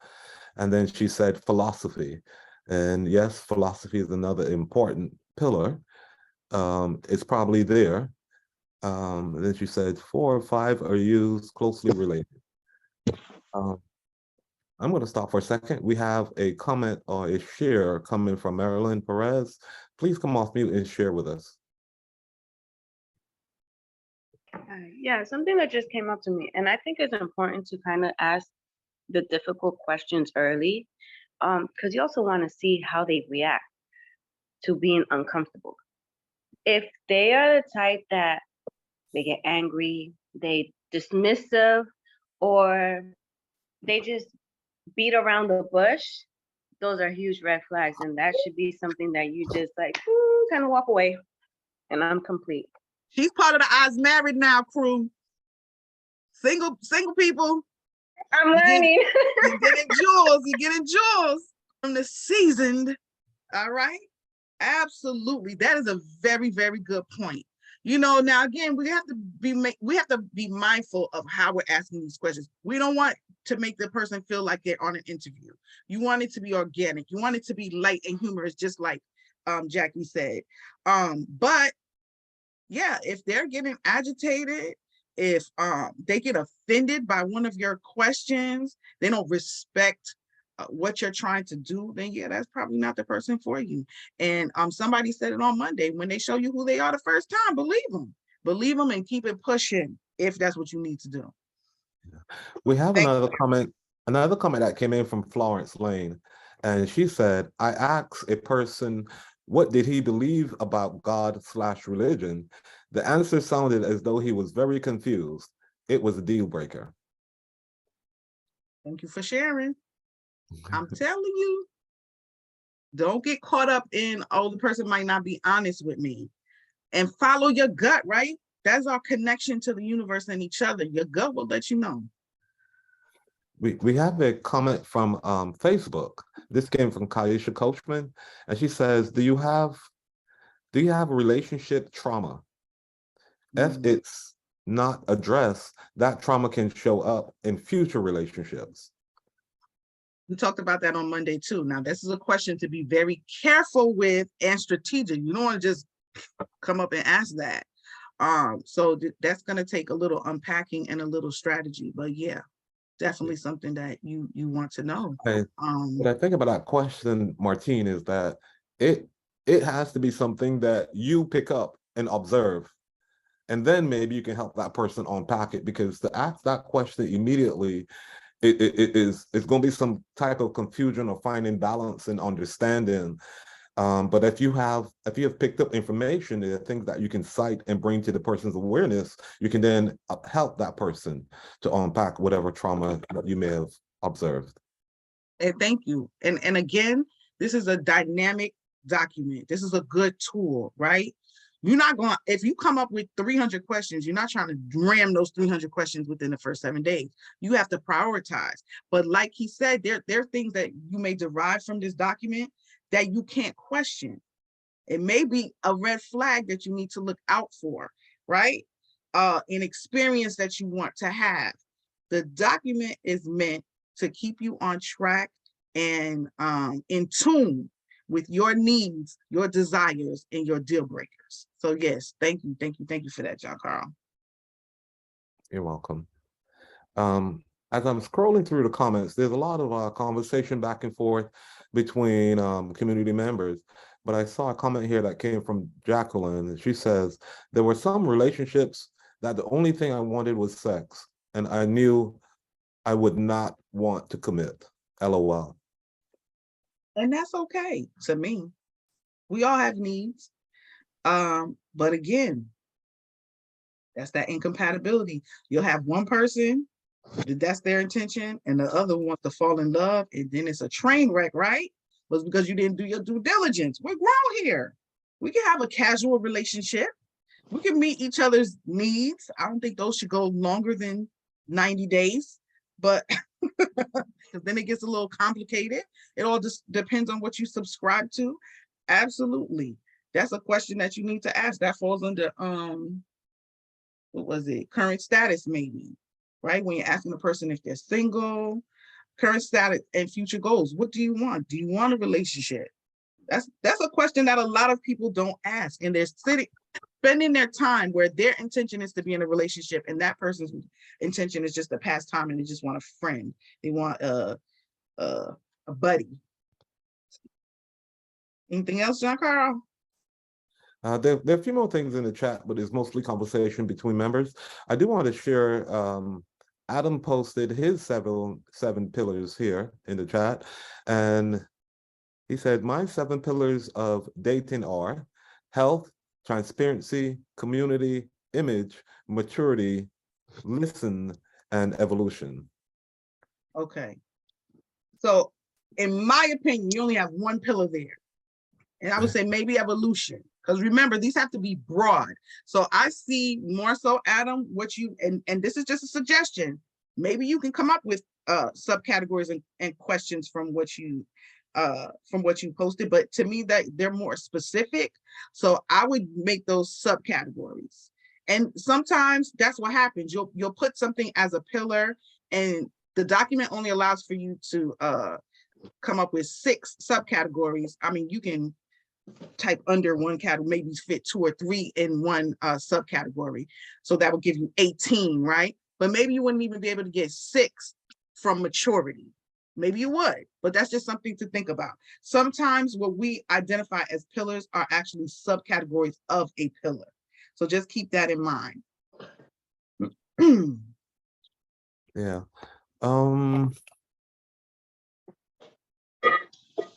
And then she said philosophy. And yes, philosophy is another important pillar. It's probably there. Then she said 4 or 5 are used closely related. I'm going to stop for a second. We have a comment or a share coming from Marilyn Perez. Please come off mute and share with us. Yeah, something that just came up to me, and I think it's important to kind of ask the difficult questions early, because you also want to see how they react to being uncomfortable. If they are the type that they get angry, they dismissive, or they just beat around the bush, those are huge red flags, and that should be something that you just like kind of walk away. And I'm complete. She's part of the Eyes Married Now crew. Single people. I'm learning. You're getting jewels from the seasoned. All right. Absolutely. That is a very, very good point. Now again, we have to be mindful of how we're asking these questions. We don't want to make the person feel like they're on an interview. You want it to be organic. You want it to be light and humorous, just like Jackie said. But yeah, if they're getting agitated, if they get offended by one of your questions, they don't respect what you're trying to do, then yeah, that's probably not the person for you. And somebody said it on Monday, when they show you who they are the first time, believe them and keep it pushing if that's what you need to do. We have another comment that came in from Florence Lane, and she said, I asked a person, what did he believe about God/religion? The answer sounded as though he was very confused. It was a deal breaker. Thank you for sharing. I'm telling you, don't get caught up in, oh, the person might not be honest with me. And follow your gut, right? That's our connection to the universe and each other. Your gut will let you know. We have a comment from Facebook. This came from Kaisha Coachman, and she says, do you have relationship trauma? If it's not addressed, that trauma can show up in future relationships. We talked about that on Monday too. Now, this is a question to be very careful with and strategic. You don't want to just come up and ask that. So that's going to take a little unpacking and a little strategy. But yeah, definitely something that you want to know. What I think about that question, Martine, is that it has to be something that you pick up and observe. And then maybe you can help that person unpack it, because to ask that question immediately, it's going to be some type of confusion or finding balance and understanding. But if you have picked up information, there are things that you can cite and bring to the person's awareness, you can then help that person to unpack whatever trauma that you may have observed. And thank you. And again, this is a dynamic document. This is a good tool, right? You're not going, if you come up with 300 questions, you're not trying to ram those 300 questions within the first 7 days. You have to prioritize. But like he said, there are things that you may derive from this document that you can't question. It may be a red flag that you need to look out for, right? An experience that you want to have. The document is meant to keep you on track and in tune with your needs, your desires, and your deal breakers. So yes, thank you for that, John Carl. You're welcome. As I'm scrolling through the comments, there's a lot of conversation back and forth between community members, but I saw a comment here that came from Jacqueline, and she says, there were some relationships that the only thing I wanted was sex, and I knew I would not want to commit, LOL. And that's okay to me. We all have needs. But again, that's that incompatibility. You'll have one person, that's their intention, and the other wants to fall in love, and then it's a train wreck, right? But because you didn't do your due diligence. We're grown here. We can have a casual relationship. We can meet each other's needs. I don't think those should go longer than 90 days, but then it gets a little complicated. It all just depends on what you subscribe to. Absolutely. That's a question that you need to ask. That falls under what was it? Current status, maybe, right? When you're asking a person if they're single, current status and future goals. What do you want? Do you want a relationship? That's a question that a lot of people don't ask, and they're spending their time where their intention is to be in a relationship, and that person's intention is just to pass time, and they just want a friend. They want a buddy. Anything else, John Carl? There are a few more things in the chat, but it's mostly conversation between members. I do want to share, Adam posted his seven pillars here in the chat, and he said, my 7 pillars of dating are health, transparency, community, image, maturity, listen, and evolution. Okay. So in my opinion, you only have one pillar there. And I would say maybe evolution. Because remember, these have to be broad. So I see more so, Adam, what you, and this is just a suggestion. Maybe you can come up with subcategories and questions from what you posted, but to me that they're more specific. So I would make those subcategories. And sometimes that's what happens. You'll put something as a pillar, and the document only allows for you to come up with 6 subcategories. I mean, you can type under one category, maybe fit 2 or 3 in one subcategory. So that will give you 18, right? But maybe you wouldn't even be able to get 6 from maturity. Maybe you would, but that's just something to think about. Sometimes what we identify as pillars are actually subcategories of a pillar. So just keep that in mind. Yeah.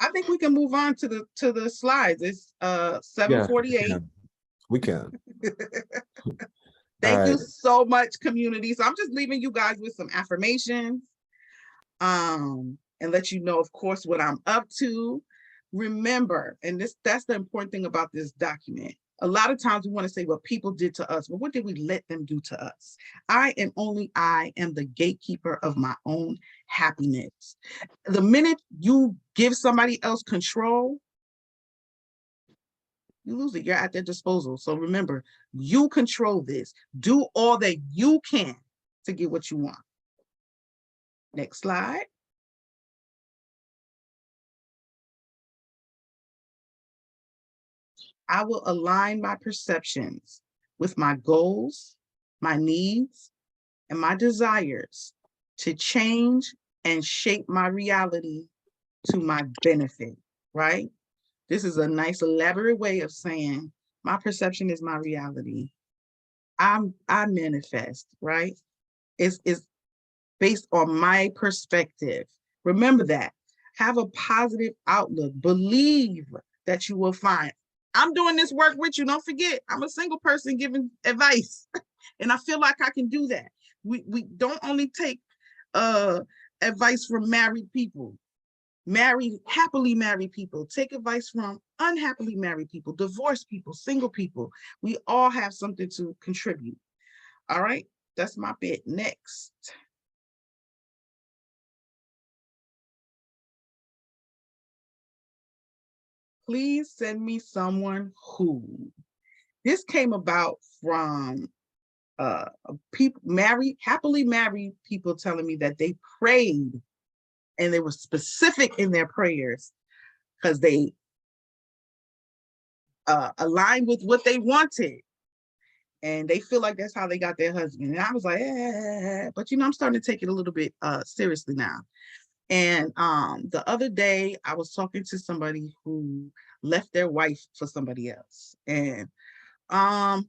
I think we can move on to the slides. It's 7:48. Yeah, we can. Thank you so much, community. So I'm just leaving you guys with some affirmations and let you know, of course, what I'm up to. Remember, and that's the important thing about this document. A lot of times we want to say what people did to us, but what did we let them do to us? I and only I am the gatekeeper of my own happiness. The minute you give somebody else control, you lose it. You're at their disposal. So remember, you control this. Do all that you can to get what you want. Next slide. I will align my perceptions with my goals, my needs, and my desires to change and shape my reality to my benefit, right? This is a nice elaborate way of saying my perception is my reality. I manifest, right? It's based on my perspective. Remember that. Have a positive outlook. Believe that you will find. I'm doing this work with you. Don't forget, I'm a single person giving advice. And I feel like I can do that. We don't only take advice from married people, happily married people. Take advice from unhappily married people, divorced people, single people. We all have something to contribute. All right, that's my bit. Next. Please send me someone who. This came about from happily married people telling me that they prayed and they were specific in their prayers because they aligned with what they wanted. And they feel like that's how they got their husband. And I was like, but I'm starting to take it a little bit seriously now. And the other day I was talking to somebody who left their wife for somebody else. And I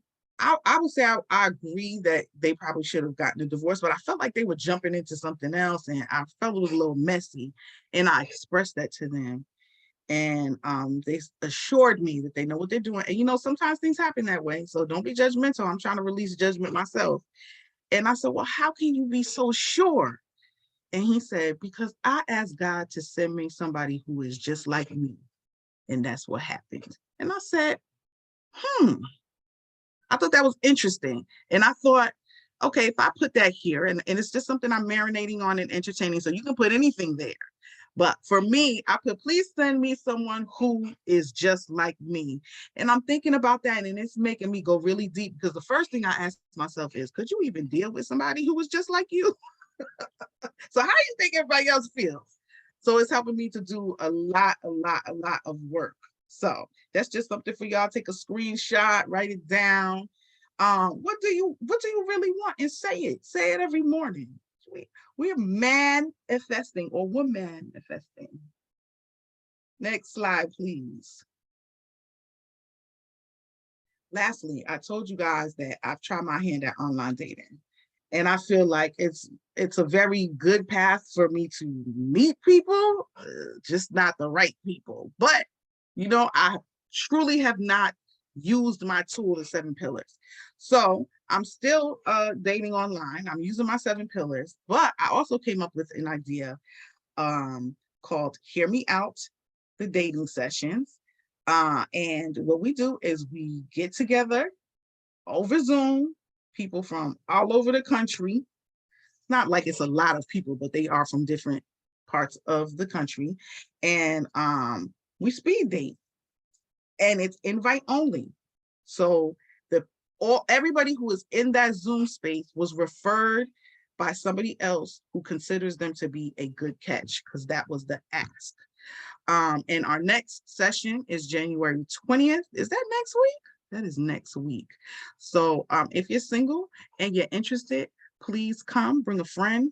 would say I agree that they probably should have gotten a divorce, but I felt like they were jumping into something else, and I felt it was a little messy. And I expressed that to them, and they assured me that they know what they're doing. And sometimes things happen that way, so don't be judgmental. I'm trying to release judgment myself. And I said, well, how can you be so sure? And he said, because I asked God to send me somebody who is just like me, and that's what happened. And I said, I thought that was interesting. And I thought, okay, if I put that here, and it's just something I'm marinating on and entertaining, so you can put anything there. But for me, I put, please send me someone who is just like me. And I'm thinking about that, and it's making me go really deep, because the first thing I ask myself is, could you even deal with somebody who was just like you? So how do you think everybody else feels? So it's helping me to do a lot of work. So that's just something for y'all. Take a screenshot, write it down. What do you really want? And say it. Say it every morning. We're manifesting, or we're manifesting. Next slide, please. Lastly, I told you guys that I've tried my hand at online dating. And I feel like it's a very good path for me to meet people, just not the right people. But, I truly have not used my tool, the 7 pillars. So I'm still dating online. I'm using my 7 pillars, but I also came up with an idea called Hear Me Out, the dating sessions. And what we do is we get together over Zoom, people from all over the country. It's not like it's a lot of people, but they are from different parts of the country. And we speed date, and it's invite only. So everybody who is in that Zoom space was referred by somebody else who considers them to be a good catch, because that was the ask. And our next session is January 20th. Is that next week? That is next week. So if you're single and you're interested, please come, bring a friend.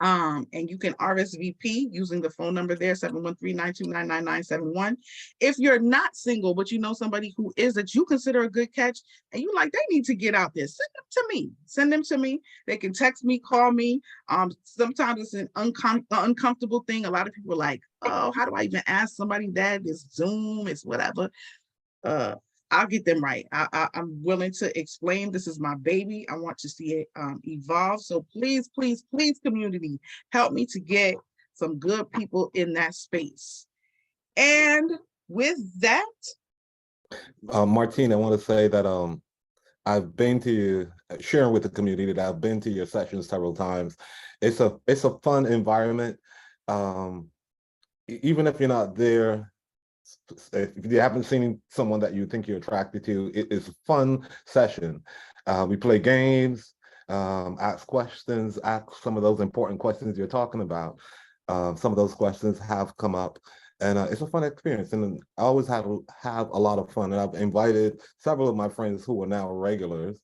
And you can RSVP using the phone number there, 713-929-9971. If you're not single, but you know somebody who is that you consider a good catch, and you like, they need to get out there, send them to me. Send them to me. They can text me, call me. Sometimes it's an uncomfortable thing. A lot of people are like, oh, how do I even ask somebody that? It's Zoom, it's whatever. I'll get them right. I'm willing to explain. This is my baby. I want to see it evolve. So please, please, please, community, help me to get some good people in that space. And with that, Martine, I want to say that I've been to sharing with the community that I've been to your sessions several times. It's a fun environment. Even if you're not there, if you haven't seen someone that you think you're attracted to, it's a fun session. We play games, ask questions, ask some of those important questions you're talking about. Some of those questions have come up, and it's a fun experience. And I always have a lot of fun. And I've invited several of my friends who are now regulars.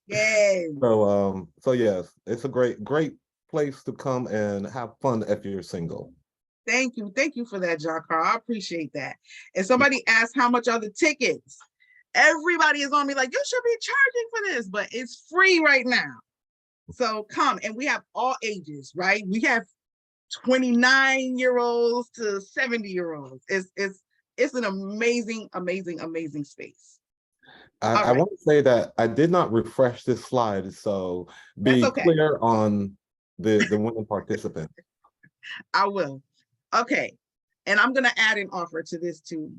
yay. So yes, it's a great place to come and have fun if you're single. Thank you for that, John Carl. I appreciate that. And somebody asked, how much are the tickets? Everybody is on me like, you should be charging for this, but it's free right now. So come, and we have all ages, right? We have 29-year-olds to 70-year-olds. It's an amazing, amazing, amazing space. I want to say that I did not refresh this slide, so That's be okay. clear on the women participant. I will. Okay. And I'm gonna add an offer to this too.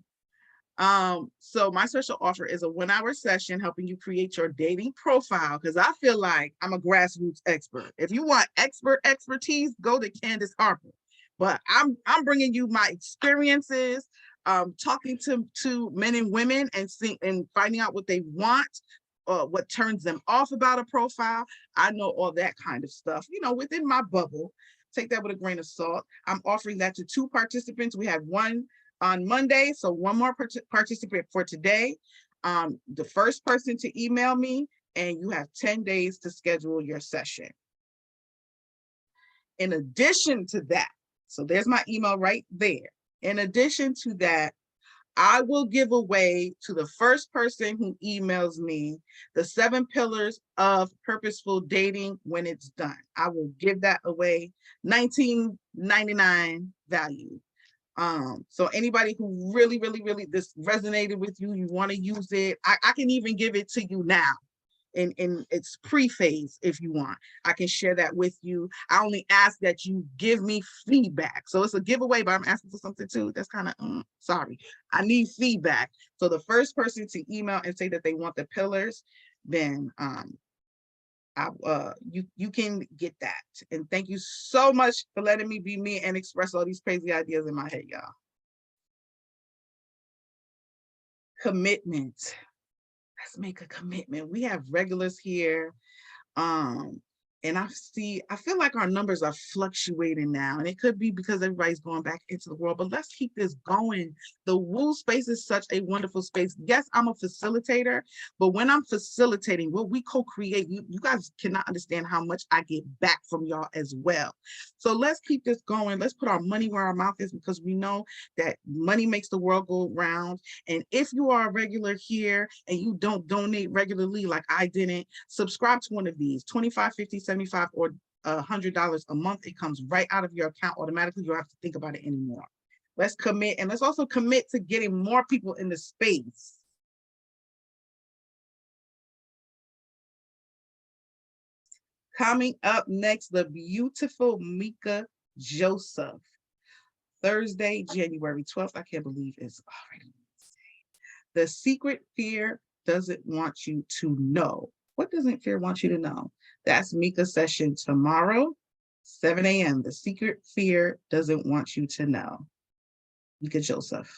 So my special offer is a 1-hour session helping you create your dating profile, because I feel like I'm a grassroots expert. If you want expertise, go to Candace Harper. But I'm bringing you my experiences, talking to men and women and finding out what they want, what turns them off about a profile. I know all that kind of stuff, within my bubble. Take that with a grain of salt. I'm offering that to 2 participants. We have one on Monday, so 1 more participant for today. The first person to email me, and you have 10 days to schedule your session. In addition to that, so there's my email right there. In addition to that, I will give away to the first person who emails me the 7 pillars of purposeful dating when it's done. I will give that away, $19.99 value. So anybody who really, really, really this resonated with you, you want to use it, I can even give it to you now in its pre-phase if you want. I can share that with you. I only ask that you give me feedback. So it's a giveaway, but I'm asking for something too. That's kind of, sorry. I need feedback. So the first person to email and say that they want the pillars, then you can get that. And thank you so much for letting me be me and express all these crazy ideas in my head, y'all. Commitment. Let's make a commitment. We have regulars here. And I feel like our numbers are fluctuating now, and it could be because everybody's going back into the world, but let's keep this going. The Woo space is such a wonderful space. Yes, I'm a facilitator, but when I'm facilitating, what we co-create, you guys cannot understand how much I get back from y'all as well. So let's keep this going. Let's put our money where our mouth is, because we know that money makes the world go round. And if you are a regular here and you don't donate regularly, like I didn't, subscribe to one of these, 25, 50, 75, or $100 a month. It comes right out of your account automatically. You don't have to think about it anymore. Let's commit, and let's also commit to getting more people in the space. Coming up next, the beautiful Mika Joseph. Thursday, January 12th. I can't believe it's already Wednesday. The secret fear doesn't want you to know. What doesn't fear want you to know? That's Mika's session tomorrow, 7 a.m. The secret fear doesn't want you to know. Mika Joseph.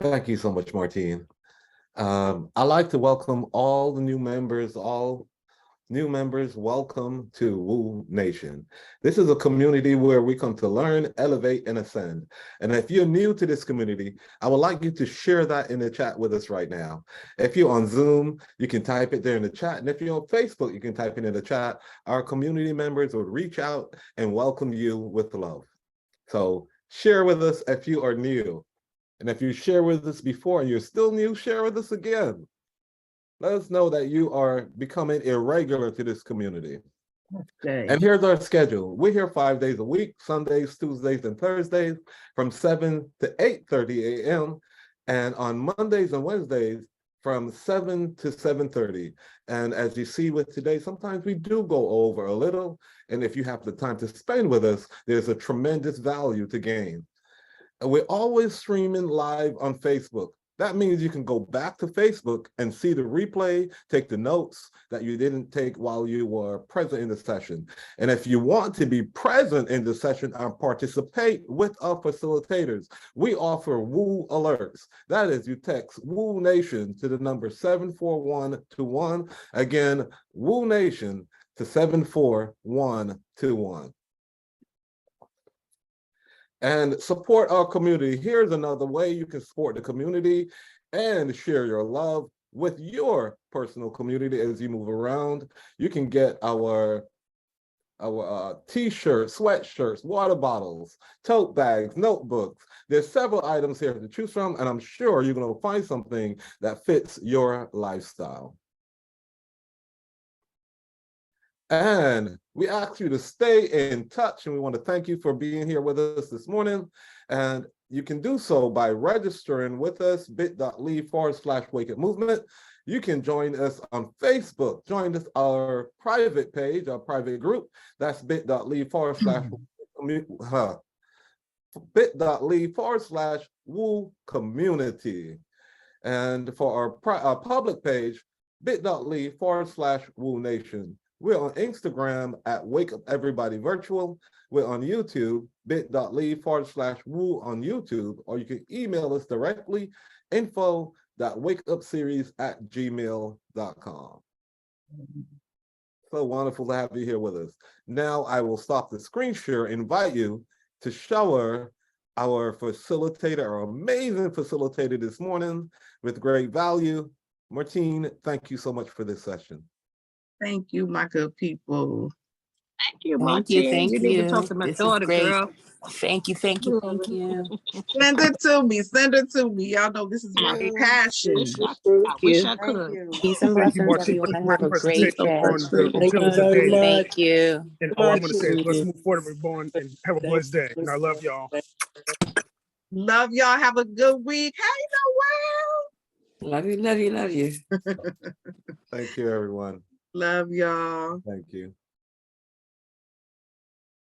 Thank you so much, Martine. I'd like to welcome all the new members, welcome to Woo Nation. This is a community where we come to learn, elevate, and ascend. And if you're new to this community, I would like you to share that in the chat with us right now. If you're on Zoom, you can type it there in the chat. And if you're on Facebook, you can type it in the chat. Our community members will reach out and welcome you with love. So share with us if you are new. And if you share with us before and you're still new, share with us again. Let us know that you are becoming irregular to this community. Okay. And here's our schedule. We're here 5 days a week, Sundays, Tuesdays, and Thursdays from 7 to 8:30 a.m. And on Mondays and Wednesdays from 7 to 7:30. And as you see with today, sometimes we do go over a little. And if you have the time to spend with us, there's a tremendous value to gain. And we're always streaming live on Facebook. That means you can go back to Facebook and see the replay, take the notes that you didn't take while you were present in the session. And if you want to be present in the session and participate with our facilitators, we offer Woo alerts. That is, you text Woo Nation to the number 74121. Again, Woo Nation to 74121. And support our community. Here's another way you can support the community and share your love with your personal community as you move around. You can get our t-shirts, sweatshirts, water bottles, tote bags, notebooks. There's several items here to choose from, and I'm sure you're going to find something that fits your lifestyle. And We ask you to stay in touch, and we want to thank you for being here with us this morning. And you can do so by registering with us, bit.ly/Wake Up Movement. You can join us on Facebook. Join us our private page, our private group. That's bit.ly/Woo Community. And for our public page, bit.ly/Woo Nation. We're on Instagram at Wake Up Everybody Virtual. We're on YouTube, bit.ly/Woo on YouTube, or you can email us directly, info.wakeupseries@gmail.com. So wonderful to have you here with us. Now I will stop the screen share, invite you to shower our facilitator, our amazing facilitator this morning with great value. Martine, thank you so much for this session. Thank you, my good people. Thank you, Thank you, Martine. thank You need to talk you. to my This is daughter, great. girl. Thank you, thank you, thank you. Send it to me. Send it to me. Y'all know this is my passion. I wish I could. Peace and Thank you, blessings, Martine, for everyone. the Have great a great presentation day. on the Thank pillars you of very dating. much. Thank you. And all I'm going to say is let's move forward, everyone, and have a blessed day. And I love y'all. Love y'all. Have a good week. Hey, Noel. Love you, love you, love you. Thank you, everyone. Love y'all. Thank you.